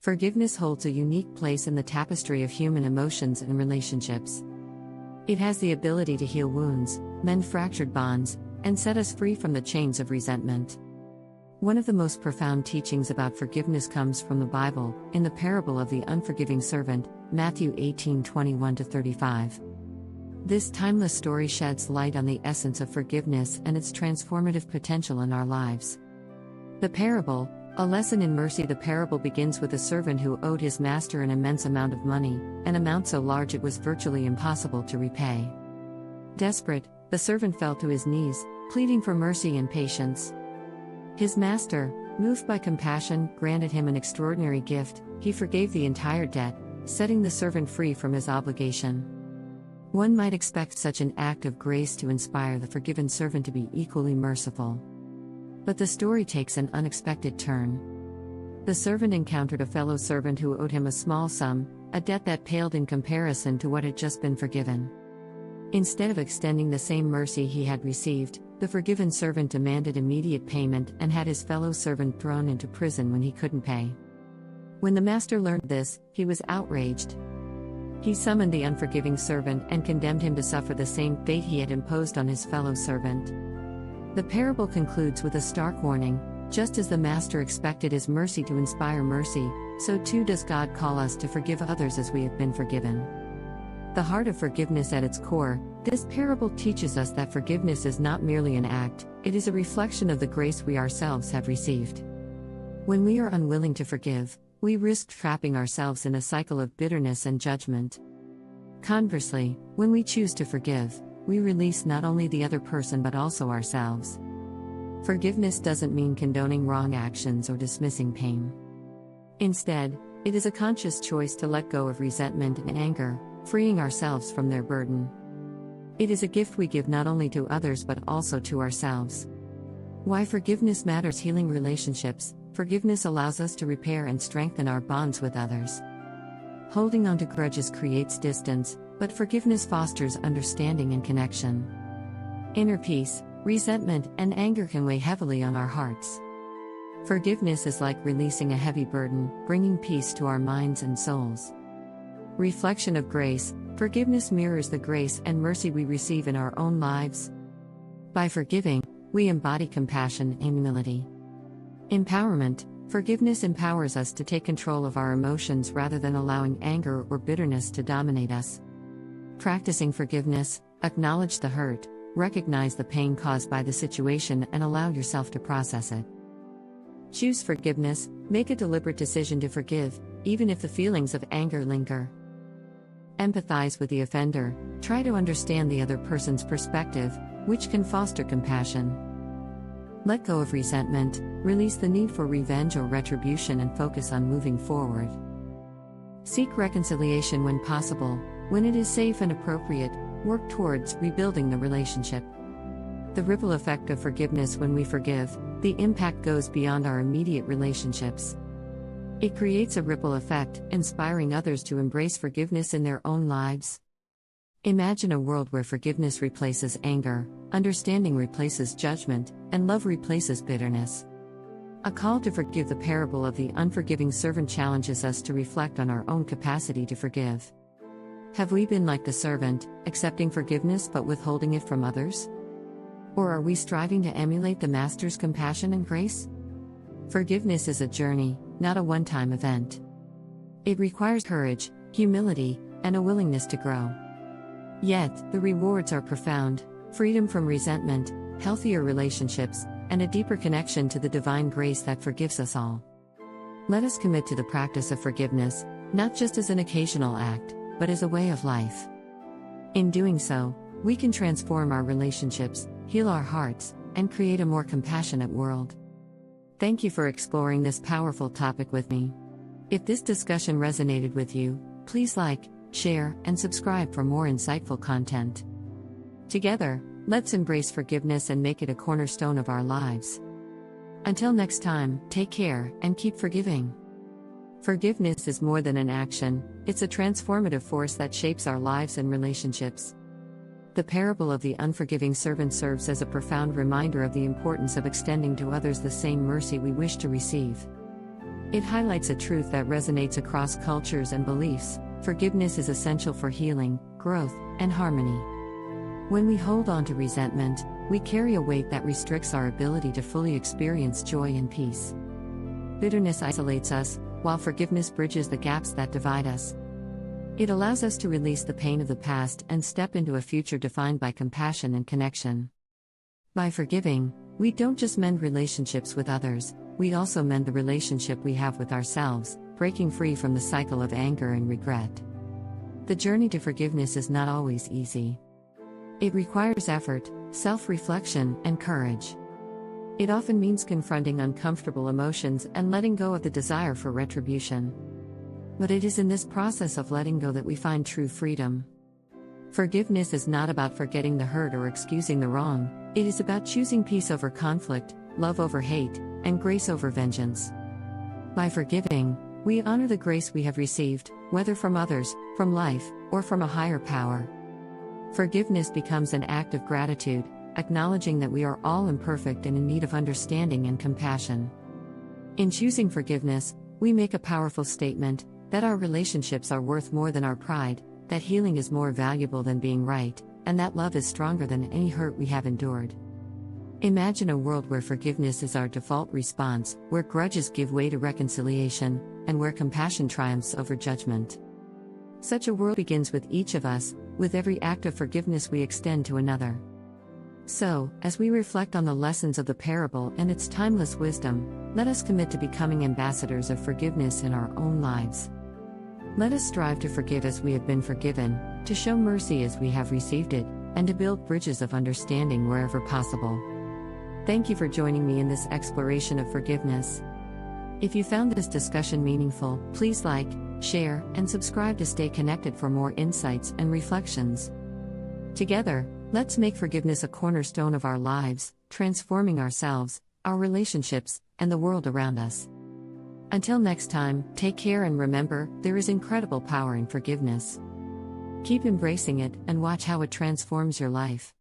Forgiveness holds a unique place in the tapestry of human emotions and relationships. It has the ability to heal wounds, mend fractured bonds, and set us free from the chains of resentment. One of the most profound teachings about forgiveness comes from the Bible, in the parable of the unforgiving servant, Matthew 18:21-35. This timeless story sheds light on the essence of forgiveness and its transformative potential in our lives. The parable, a lesson in mercy. The parable begins with a servant who owed his master an immense amount of money, an amount so large it was virtually impossible to repay. Desperate, the servant fell to his knees, pleading for mercy and patience. His master, moved by compassion, granted him an extraordinary gift. He forgave the entire debt, setting the servant free from his obligation. One might expect such an act of grace to inspire the forgiven servant to be equally merciful. But the story takes an unexpected turn. The servant encountered a fellow servant who owed him a small sum, a debt that paled in comparison to what had just been forgiven. Instead of extending the same mercy he had received, the forgiven servant demanded immediate payment and had his fellow servant thrown into prison when he couldn't pay. When the master learned this, he was outraged. He summoned the unforgiving servant and condemned him to suffer the same fate he had imposed on his fellow servant. The parable concludes with a stark warning: just as the Master expected his mercy to inspire mercy, so too does God call us to forgive others as we have been forgiven. The heart of forgiveness at its core, this parable teaches us that forgiveness is not merely an act, it is a reflection of the grace we ourselves have received. When we are unwilling to forgive, we risk trapping ourselves in a cycle of bitterness and judgment. Conversely, when we choose to forgive, we release not only the other person but also ourselves. Forgiveness doesn't mean condoning wrong actions or dismissing pain. Instead, it is a conscious choice to let go of resentment and anger, freeing ourselves from their burden. It is a gift we give not only to others but also to ourselves. Why forgiveness matters. Healing relationships. Forgiveness allows us to repair and strengthen our bonds with others. Holding on to grudges creates distance, but forgiveness fosters understanding and connection. Inner peace, resentment, and anger can weigh heavily on our hearts. Forgiveness is like releasing a heavy burden, bringing peace to our minds and souls. Reflection of grace. Forgiveness mirrors the grace and mercy we receive in our own lives. By forgiving, we embody compassion and humility. Empowerment. Forgiveness empowers us to take control of our emotions rather than allowing anger or bitterness to dominate us. Practicing forgiveness. Acknowledge the hurt, recognize the pain caused by the situation, and allow yourself to process it. Choose forgiveness. Make a deliberate decision to forgive, even if the feelings of anger linger. Empathize with the offender. Try to understand the other person's perspective, which can foster compassion. Let go of resentment. Release the need for revenge or retribution and focus on moving forward. Seek reconciliation when possible. When it is safe and appropriate, work towards rebuilding the relationship. The ripple effect of forgiveness. When we forgive, the impact goes beyond our immediate relationships. It creates a ripple effect, inspiring others to embrace forgiveness in their own lives. Imagine a world where forgiveness replaces anger, understanding replaces judgment, and love replaces bitterness. A call to forgive. The parable of the unforgiving servant challenges us to reflect on our own capacity to forgive. Have we been like the servant, accepting forgiveness but withholding it from others? Or are we striving to emulate the Master's compassion and grace? Forgiveness is a journey, not a one-time event. It requires courage, humility, and a willingness to grow. Yet, the rewards are profound: freedom from resentment, healthier relationships, and a deeper connection to the divine grace that forgives us all. Let us commit to the practice of forgiveness, not just as an occasional act, but as a way of life. In doing so, we can transform our relationships, heal our hearts, and create a more compassionate world. Thank you for exploring this powerful topic with me. If this discussion resonated with you, please like, share, and subscribe for more insightful content. Together, let's embrace forgiveness and make it a cornerstone of our lives. Until next time, take care and keep forgiving. Forgiveness is more than an action, it's a transformative force that shapes our lives and relationships. The parable of the unforgiving servant serves as a profound reminder of the importance of extending to others the same mercy we wish to receive. It highlights a truth that resonates across cultures and beliefs: forgiveness is essential for healing, growth, and harmony. When we hold on to resentment, we carry a weight that restricts our ability to fully experience joy and peace. Bitterness isolates us, while forgiveness bridges the gaps that divide us. It allows us to release the pain of the past and step into a future defined by compassion and connection. By forgiving, we don't just mend relationships with others, we also mend the relationship we have with ourselves, breaking free from the cycle of anger and regret. The journey to forgiveness is not always easy. It requires effort, self-reflection, and courage. It often means confronting uncomfortable emotions and letting go of the desire for retribution. But it is in this process of letting go that we find true freedom. Forgiveness is not about forgetting the hurt or excusing the wrong, it is about choosing peace over conflict, love over hate, and grace over vengeance. By forgiving, we honor the grace we have received, whether from others, from life, or from a higher power. Forgiveness becomes an act of gratitude, acknowledging that we are all imperfect and in need of understanding and compassion. In choosing forgiveness, we make a powerful statement that our relationships are worth more than our pride, that healing is more valuable than being right, and that love is stronger than any hurt we have endured. Imagine a world where forgiveness is our default response, where grudges give way to reconciliation, and where compassion triumphs over judgment. Such a world begins with each of us, with every act of forgiveness we extend to another. So, as we reflect on the lessons of the parable and its timeless wisdom, let us commit to becoming ambassadors of forgiveness in our own lives. Let us strive to forgive as we have been forgiven, to show mercy as we have received it, and to build bridges of understanding wherever possible. Thank you for joining me in this exploration of forgiveness. If you found this discussion meaningful, please like, share, and subscribe to stay connected for more insights and reflections. Together, let's make forgiveness a cornerstone of our lives, transforming ourselves, our relationships, and the world around us. Until next time, take care and remember, there is incredible power in forgiveness. Keep embracing it and watch how it transforms your life.